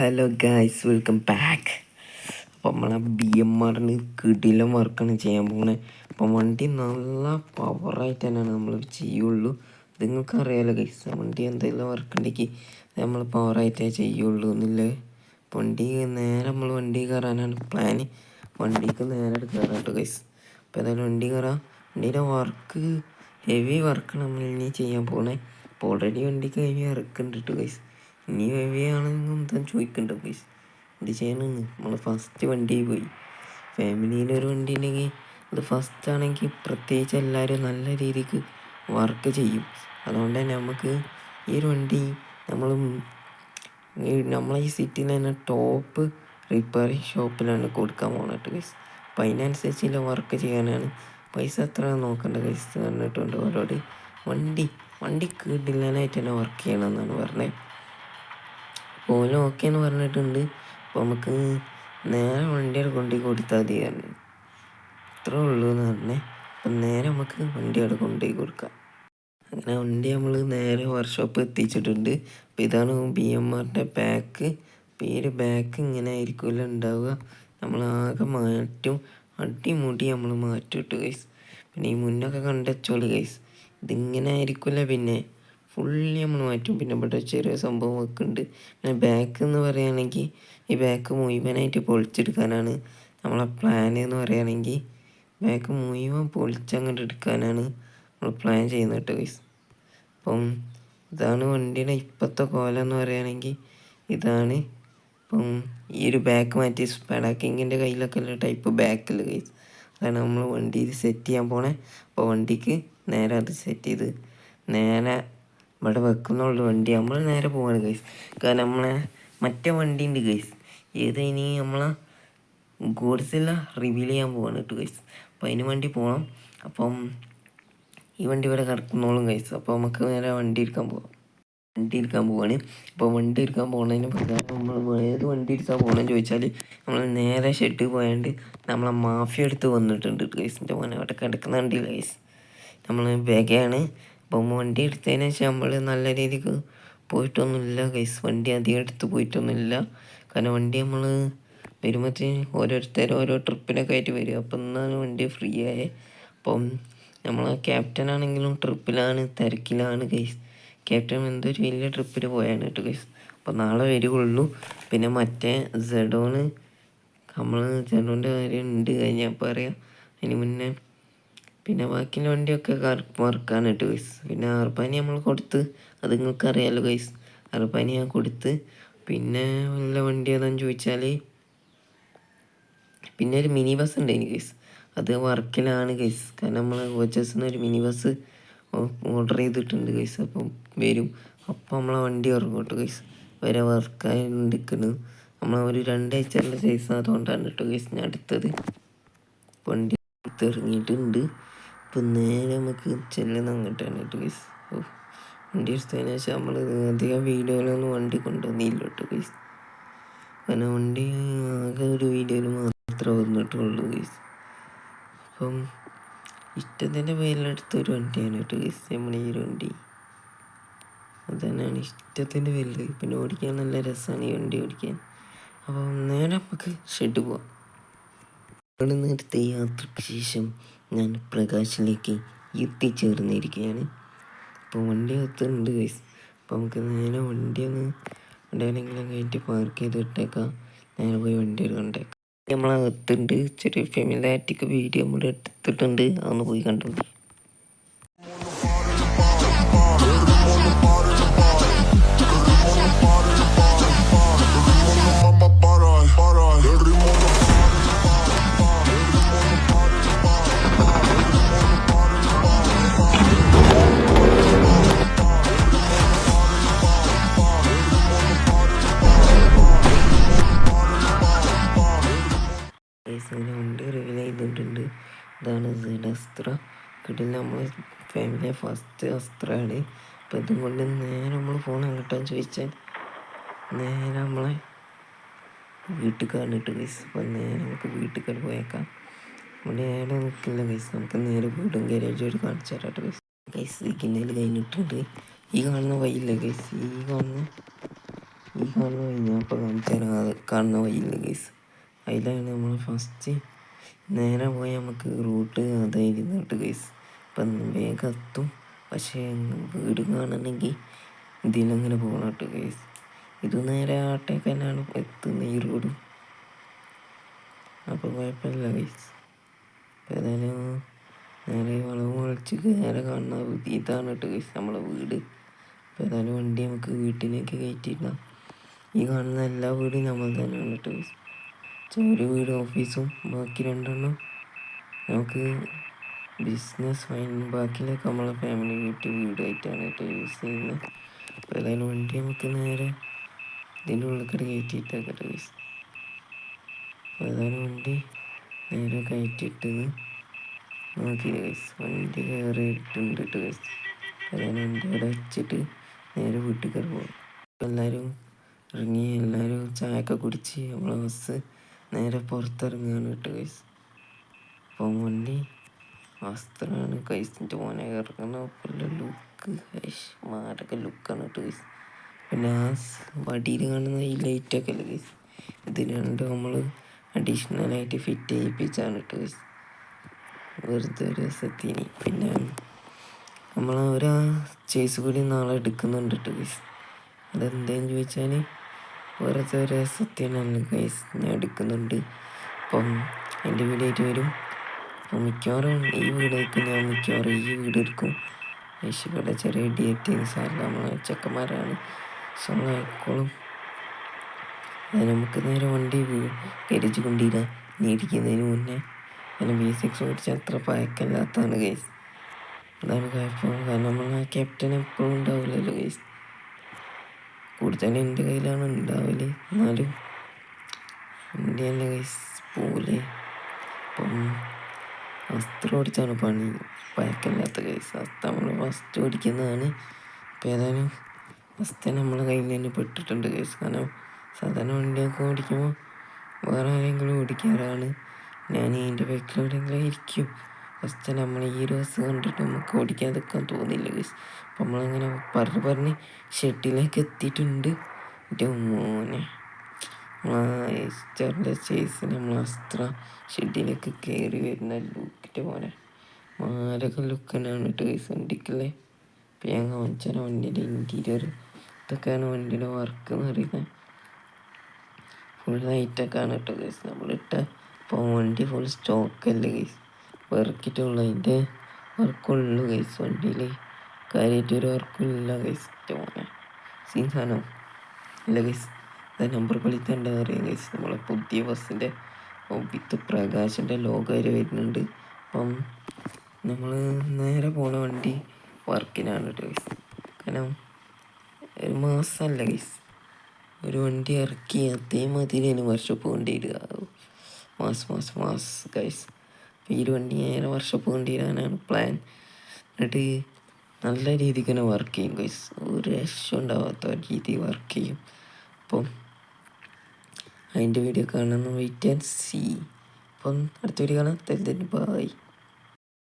Hello guys, welcome back. അപ്പോൾ നമ്മളെ BMRന് കിടിലം വർക്കാണ് ചെയ്യാൻ പോകുന്നത്. അപ്പം വണ്ടി നല്ല പവറായിട്ട് തന്നെയാണ് നമ്മൾ ചെയ്യുള്ളൂ. ഇത് നിങ്ങൾക്കറിയാലോ ഗൈസ്, വണ്ടി എന്തെങ്കിലും വർക്ക് ഉണ്ടെങ്കിൽ നമ്മൾ പവറായിട്ടേ ചെയ്യുള്ളൂ എന്നില്ല. വണ്ടി വണ്ടി കയറാനാണ് പ്ലാന്. വണ്ടിക്ക് നേരെ കയറാട്ടോ ഗൈസ്. അപ്പോൾ ഏതായാലും വണ്ടി കയറാം. വണ്ടിയുടെ വർക്ക് ഹെവി വർക്കാണ് നമ്മൾ ഇനി ചെയ്യാൻ പോകണേ. അപ്പോൾ ഓൾറെഡി വണ്ടിക്ക് ഹെവി ഇറക്കുന്നുണ്ട് കേട്ടോ ഗൈസ്. ഇനി ഹെവിയാണെന്ന് എന്താ ചോദിക്കണ്ടോ ഗൈസ്. ഇത് ചെയ്യണമെന്ന് നമ്മൾ ഫസ്റ്റ് വണ്ടി പോയി. ഫാമിലിയിലൊരു വണ്ടി ഉണ്ടെങ്കിൽ അത് ഫസ്റ്റ് ആണെങ്കിൽ പ്രത്യേകിച്ച് എല്ലാവരും നല്ല രീതിക്ക് വർക്ക് ചെയ്യും. അതുകൊണ്ട് തന്നെ നമുക്ക് ഈ ഒരു വണ്ടി നമ്മളെ ഈ സിറ്റിയിൽ തന്നെ ടോപ്പ് റിപ്പയറിങ് ഷോപ്പിലാണ് കൊടുക്കാൻ പോകുന്നത് ഗൈസ്. അപ്പം അതിനനുസരിച്ചുള്ള വർക്ക് ചെയ്യാനാണ്. പൈസ എത്ര നോക്കണ്ട ഗൈസ് പറഞ്ഞിട്ടുണ്ട് അവരോട്. വണ്ടി കിടിലനായിട്ട് തന്നെ വർക്ക് ചെയ്യണമെന്നാണ് പറഞ്ഞത്. ഓല് ഓക്കെ എന്ന് പറഞ്ഞിട്ടുണ്ട്. അപ്പോൾ നമുക്ക് നേരെ വണ്ടിയുടെ കൊണ്ടുപോയി കൊടുത്താൽ മതി പറഞ്ഞു. ഇത്രേ ഉള്ളൂ എന്ന് പറഞ്ഞേ. അപ്പം നേരെ നമുക്ക് വണ്ടിയുടെ കൊണ്ടുപോയി കൊടുക്കാം. അങ്ങനെ വണ്ടി നമ്മൾ നേരെ വർക്ക്ഷോപ്പ് എത്തിച്ചിട്ടുണ്ട്. അപ്പം ഇതാണ് BMRൻ്റെ ബാക്ക്. അപ്പം ഈ ഒരു ബാക്ക് ഇങ്ങനെ ആയിരിക്കുമല്ലോ ഉണ്ടാവുക. നമ്മളാകെ മാറ്റും, അടിമുടി നമ്മൾ മാറ്റും ഇട്ട് ഗൈസ്. പിന്നെ ഈ മുന്നൊക്കെ കണ്ടുവച്ചോളൂ ഗൈസ്. ഇതിങ്ങനെ ആയിരിക്കില്ല, പിന്നെ ഫുള്ളി നമ്മൾ മാറ്റും. പിന്നെ ഇവിടെ ചെറിയ സംഭവം വെക്കുന്നുണ്ട്. പിന്നെ ബാക്ക് എന്ന് പറയുകയാണെങ്കിൽ ഈ ബാക്ക് മുഴുവനായിട്ട് പൊളിച്ചെടുക്കാനാണ് നമ്മളെ പ്ലാൻ എന്ന് പറയുകയാണെങ്കിൽ. ബാക്ക് മുഴുവൻ പൊളിച്ചങ്ങോട്ട് എടുക്കാനാണ് നമ്മൾ പ്ലാൻ ചെയ്യുന്നത് കേട്ടോ ഗൈസ്. അപ്പം ഇതാണ് വണ്ടിയുടെ ഇപ്പോഴത്തെ കോലം എന്ന് പറയുകയാണെങ്കിൽ ഇതാണ്. അപ്പം ഈ ഒരു ബാക്ക് മാറ്റി സ്പെഡാക്കിങ്ങിൻ്റെ കയ്യിലൊക്കെ ഉള്ള ടൈപ്പ് ബാക്കിൽ ഗൈസ്. അതാണ് നമ്മൾ വണ്ടി ഇത് സെറ്റ് ചെയ്യാൻ പോണേ. അപ്പോൾ വണ്ടിക്ക് നേരെ അത് സെറ്റ് ചെയ്ത് നേരെ ഇവിടെ വെക്കുന്നുള്ളൂ. വണ്ടി നമ്മൾ നേരെ പോവാണ് ഗൈസ്. കാരണം നമ്മളെ മറ്റേ വണ്ടി ഉണ്ട് ഗൈസ്. ഇനി നമ്മളെ ഗോഡ്സില്ല റിവീൽ ചെയ്യാൻ പോവാണ് കേട്ടോ ഗൈസ്. അപ്പോൾ അതിന് വേണ്ടി പോകണം. അപ്പം ഈ വണ്ടി ഇവിടെ കിടക്കുന്നോളും ഗൈസ്. അപ്പോൾ നമുക്ക് നേരെ വണ്ടി എടുക്കാൻ പോവാണ്. അപ്പോൾ വണ്ടി എടുക്കാൻ പോകുന്നതിന് പ്രകാരം നമ്മൾ ഏത് വണ്ടി എടുക്കാൻ പോകണമെന്ന് ചോദിച്ചാൽ നമ്മൾ നേരെ ഷെഡ് പോയാണ്ട് നമ്മളെ മാഫിയ എടുത്ത് വന്നിട്ടുണ്ട് ഗൈസിൻ്റെ മോനെ. അവിടെ കിടക്കുന്ന വണ്ടിയില്ല ഗൈസ്, നമ്മൾ വേഗയാണ്. അപ്പം വണ്ടി എടുത്തതിന് ശേഷം നമ്മൾ നല്ല രീതിക്ക് പോയിട്ടൊന്നുമില്ല ഗൈസ്. വണ്ടി അധികം എടുത്ത് പോയിട്ടൊന്നുമില്ല. കാരണം വണ്ടി നമ്മൾ വരുമ്പോഴത്തേന് ഓരോരുത്തരും ഓരോ ട്രിപ്പിനൊക്കെ ആയിട്ട് വരും. അപ്പം ഇന്നാണ് വണ്ടി ഫ്രീ ആയത്. അപ്പം നമ്മൾ ക്യാപ്റ്റനാണെങ്കിലും ട്രിപ്പിലാണ്, തിരക്കിലാണ് ഗൈസ്. ക്യാപ്റ്റൻ എന്തൊരു വലിയ ട്രിപ്പിന് പോയാണ് കേട്ടോ ഗൈസ്. അപ്പം നാളെ വരുള്ളൂ. പിന്നെ മറ്റേ ജഡോൻ്റെ കാര്യം ഉണ്ട് കഴിഞ്ഞാൽ പറയാം. അതിന് മുന്നേ പിന്നെ ബാക്കിയുള്ള വണ്ടിയൊക്കെ വർക്കാണ് കേട്ടോ ഗൈസ്. പിന്നെ അർബാനി നമ്മൾ കൊടുത്ത്, അത് നിങ്ങൾക്ക് അറിയാമല്ലോ ഗൈസ്. അർബാനി ഞാൻ കൊടുത്ത്. പിന്നെ നല്ല വണ്ടി ഏതാണെന്ന് ചോദിച്ചാൽ പിന്നെ ഒരു മിനി ബസ് ഉണ്ട് എനിക്ക് ഗൈസ്. അത് വർക്കിലാണ് ഗൈസ്. കാരണം നമ്മൾ കോച്ചസിന് ഒരു മിനി ബസ് ഓർഡർ ചെയ്തിട്ടുണ്ട് ഗൈസ്. അപ്പം വരും. അപ്പം നമ്മളെ വണ്ടി ഇറങ്ങും കേട്ടോ ഗൈസ്. വരെ വർക്കായി നിൽക്കുന്നത് നമ്മളൊരു 2 ആഴ്ചയുള്ള സൈസ്. അതുകൊണ്ടാണ് കേട്ടോ ഗൈസ് ഞാൻ എടുത്തത്. വണ്ടി ഇറങ്ങിയിട്ടുണ്ട്. ഇപ്പം നേരെ നമുക്ക് ചെല്ലുന്ന അങ്ങോട്ടാണ് കേട്ടോ ഗൈസ്. വണ്ടി എടുത്തതിന് ശേഷം നമ്മൾ അധികം വീഡിയോയിലൊന്നും വണ്ടി കൊണ്ടുവന്നില്ല കേട്ടോ ഗൈസ്. കാരണം വണ്ടി ആകെ ഒരു വീഡിയോയിൽ മാത്രമേ വന്നിട്ടുള്ളൂ ഗൈസ്. അപ്പം ഇഷ്ടത്തിൻ്റെ പേരിലെടുത്തൊരു വണ്ടിയാണ് കേട്ടോ ഗൈസ് നമ്മുടെ ഈ ഒരു വണ്ടി. അത് തന്നെയാണ് ഇഷ്ടത്തിൻ്റെ പേരിൽ. പിന്നെ ഓടിക്കാൻ നല്ല രസമാണ് ഈ വണ്ടി ഓടിക്കാൻ. അപ്പം നേരെ നമുക്ക് ഷെഡ് പോവാം. അവിടെ നേരത്തെ യാത്രയ്ക്ക് ശേഷം ഞാൻ പ്രകാശിലേക്ക് എത്തിച്ചേർന്നിരിക്കുകയാണ്. അപ്പോൾ വണ്ടി എത്തുന്നുണ്ട് ഗൈസ്. അപ്പോൾ നമുക്ക് നേരെ വണ്ടി എവിടെയെങ്കിലും കയറ്റി പാർക്ക് ചെയ്തിട്ടേക്കാം. നേരെ പോയി വണ്ടി എടുക്കണ്ടേക്കാം. നമ്മളകത്തുണ്ട്. ചെറിയ ഫെമിലാറ്റിക് വീഡിയോ നമ്മൾ എടുത്തിട്ടുണ്ട്. അതൊന്ന് പോയി കണ്ടോളൂ. വണ്ടി റിവീൽ ചെയ്തിട്ടുണ്ട്. ഇതാണ് അസ്ത്ര. കിട്ടില്ല നമ്മൾ ഫാമിലി ഫസ്റ്റ് അസ്ത്രമാണ്. അപ്പം ഇതും കൊണ്ട് നേരെ നമ്മൾ ഫോൺ എങ്ങോട്ടാന്ന് ചോദിച്ചാൽ നേരെ നമ്മളെ വീട്ടുകാരാണ് കേട്ടോ ഗൈസ്. അപ്പം നേരെ നമുക്ക് വീട്ടുകാർ പോയേക്കാം. ഇവിടെ നേരെ നിൽക്കില്ല ഗൈസ്. നമുക്ക് നേരെ വീടും ഗാരേജോട് കാണിച്ചു തരാം കേട്ടോ ഗൈസ്. ഗൈസ് സിഗ്നൽ കഴിഞ്ഞിട്ടുണ്ട്. ഈ കാണുന്ന വഴിയില്ല ഗൈസ്, ഈ കാണുന്ന ഈ കാണുന്ന വഴി ഞാൻ ഇപ്പോൾ കാണിച്ചാൽ കാണുന്ന വഴിയില്ല ഗൈസ്. അതിലാണ് നമ്മൾ ഫസ്റ്റ് നേരെ പോയി നമുക്ക് റൂട്ട് അതായിരുന്നു കേട്ടോ ഗൈസ്. ഇപ്പം വേഗം എത്തും. പക്ഷേ വീട് കാണണമെങ്കിൽ ഇതിലങ്ങനെ പോകണം കേട്ടോ ഗൈസ്. ഇത് നേരെ ആട്ടേക്ക് തന്നെയാണ് എത്തുന്നത് ഈ റോഡ്. അപ്പോൾ കുഴപ്പമില്ല ഗൈസ്. ഏതായാലും നേരെ വളവ് മുളച്ച് നേരെ കാണുന്ന ഇതാണ് കേട്ടോ ഗൈസ് നമ്മളെ വീട്. അപ്പോൾ ഏതായാലും വണ്ടി നമുക്ക് വീട്ടിലേക്ക് കയറ്റിയിടാം. ഈ കാണുന്ന എല്ലാ വീടും നമ്മൾ തന്നെയാണ് കേട്ടോ ഗൈസ്. ഒരു വീട് ഓഫീസും ബാക്കി 2 നമുക്ക് ബിസിനസ് ബാക്കിയിലൊക്കെ നമ്മളെ ഫാമിലി വീടായിട്ടാണ് കേട്ടോ യൂസ് ചെയ്യുന്നത്. അപ്പോൾ ഏതായാലും വണ്ടി നമുക്ക് നേരെ ഇതിൻ്റെ ഉള്ളിൽ കയറ്റിയിട്ടേക്കട്ടെ ഗൈസ്. അപ്പോൾ ഏതായാലും വണ്ടി നേരെ കയറ്റിയിട്ട് നോക്കിയില്ല ഗൈസ്. വണ്ടി കയറിയിട്ടുണ്ട് കേട്ടോ ഗൈസ്. ഏതായാലും വണ്ടി അവിടെ വെച്ചിട്ട് നേരെ വീട്ടിൽ കയറി പോകും. എല്ലാവരും ഇറങ്ങി, എല്ലാവരും ചായയൊക്കെ കുടിച്ച് നമ്മളെ ബസ് നേരെ പുറത്തിറങ്ങുകയാണ് കേട്ടോ ഗൈസ്. അപ്പോൾ വണ്ടി വസ്ത്രമാണ് ഗൈസിൻ്റെ മോനെ ഇറങ്ങുന്ന ലുക്ക് മാരക ലുക്കാണ് കേട്ടോ ഗൈസ്. പിന്നെ ആ വടിയിൽ കാണുന്ന ഈ ലൈറ്റൊക്കെ അല്ലേ ഗൈസ്, ഇത് രണ്ടും നമ്മൾ അഡീഷണലായിട്ട് ഫിറ്റ് ചെയ്യിപ്പിച്ചാണ് കേട്ടോ ഗൈസ്, വെറുതെ ഒരു രസത്തിന്. പിന്നെ നമ്മൾ ഒരു ചേസ് കൂടി നാളെ എടുക്കുന്നുണ്ട് കേട്ടോ ഗൈസ്. അതെന്താന്ന് ചോദിച്ചാൽ വെറുതെ ഒരു രസത്തിനല്ല ഗൈസ് ഞാൻ എടുക്കുന്നുണ്ട്. അപ്പം എൻ്റെ വീടായിട്ട് വരും. അപ്പം മിക്കവാറും ഈ വീടേക്ക് ഞാൻ മിക്കവാറും ഈ വീട് എടുക്കും. ഇവിടെ ചെറിയ ഡേറ്റിങ് സാറില്ല, നമ്മളെ ചെക്കന്മാരാണ്. സോ ആയിക്കോളും. നമുക്ക് നേരെ വണ്ടി ഗരേജ് കൊണ്ടിടാം. നീ ഇടിക്കുന്നതിന് മുന്നേ അതിന് V6 ഓടിച്ച് അത്ര പഴക്കമില്ലാത്തതാണ് ഗൈസ്. അതാണ് കുഴപ്പം. കാരണം നമ്മൾ ആ ക്യാപ്റ്റൻ എപ്പോഴും ഉണ്ടാവില്ലല്ലോ ഗൈസ്. കൂടുതലും എൻ്റെ കയ്യിലാണ് ഉണ്ടാവില്ല, എന്നാലും എൻ്റെ തന്നെ ഗൈസ് പോലെ. അപ്പം വസ്ത്രം ഓടിച്ചാണ് പണി, പഴക്കമില്ലാത്ത ഗൈസ്. വസ്ത്രം നമ്മൾ ഫസ്റ്റ് ഓടിക്കുന്നതാണ്. അപ്പോൾ ഏതായാലും ഫസ്റ്റ് നമ്മളെ കയ്യിൽ തന്നെ പെട്ടിട്ടുണ്ട് ഗൈസ്. കാരണം സാധാരണ വണ്ടിയൊക്കെ ഓടിക്കുമ്പോൾ വേറെ ആരെങ്കിലും ഓടിക്കാറാണ്, ഞാൻ ഇതിൻ്റെ ബാക്കിൽ എവിടെയെങ്കിലും ഇരിക്കും. ഫസ്റ്റ് നമ്മൾ ഈ ഒരു ബസ് കണ്ടിട്ട് നമുക്ക് ഓടിക്കാതിരിക്കാൻ തോന്നില്ല ഗൈസ്. അപ്പം നമ്മളിങ്ങനെ പറഞ്ഞ് ഷെഡിലേക്ക് എത്തിയിട്ടുണ്ട്. എൻ്റെ മോനെ ഈസ്റ്ററിൻ്റെ ചേസിന് നമ്മൾ അസ്ത്ര ഷെഡിലേക്ക് കയറി വരുന്ന ലുക്കിൻ്റെ പോലെ മാരക ലുക്ക് തന്നെയാണ് കേട്ടോ ഗൈസ് വണ്ടിക്കല്ലേ. ഇപ്പം ഞാൻ കാണിച്ചാൽ വണ്ടിയുടെ ഇൻറ്റീരിയർ ഇതൊക്കെയാണ് വണ്ടിയുടെ വർക്ക് എന്ന് പറയുന്നത്. ഫുൾ ലൈറ്റൊക്കെയാണ് കേട്ടോ ഗൈസ് നമ്മളിട്ട. ഇപ്പോൾ വണ്ടി ഫുൾ സ്റ്റോക്കല്ലേ ഗൈസ്, വർക്കിട്ടുള്ളൂ, അതിൻ്റെ വർക്കുള്ളൂ ഗൈസ്. വണ്ടിയിൽ കാര്യമായിട്ടൊരു വർക്കില്ല ഗൈസ്. മോനെ സീൻ സാധനം ഇല്ല ഗൈസ്. നമ്പർ പ്ലേറ്റ് എന്താ പറയുക ഗൈസ്, നമ്മളെ പുതിയ ബസ്സിൻ്റെ വിത്ത് പ്രകാശിൻ്റെ ലോഗോ വരെ വരുന്നുണ്ട്. അപ്പം നമ്മൾ നേരെ പോണ വണ്ടി വർക്കിനാണ് കേട്ടോ ഗൈസ്. കാരണം ഒരു മാസമല്ല ഗൈസ്, ഒരു വണ്ടി ഇറക്കി അതേമാതിരി തന്നെ വർഷോപ്പ് കൊണ്ടിടുക. Mass guys. അപ്പോൾ ഈ ഒരു വണ്ടി നേരെ വർഷോപ്പ് കൊണ്ടിടാനാണ് പ്ലാൻ. എന്നിട്ട് നല്ല രീതിക്ക് തന്നെ വർക്ക് ചെയ്യും ഗൈസ്, ഒരു രക്ഷ ഉണ്ടാവാത്ത രീതി വർക്ക് ചെയ്യും. അപ്പം അതിൻ്റെ വീഡിയോ കാണാൻ വെയിറ്റ് ആൻഡ് സീ. അപ്പം അടുത്ത വീഡിയോ കാണാം. ബൈ.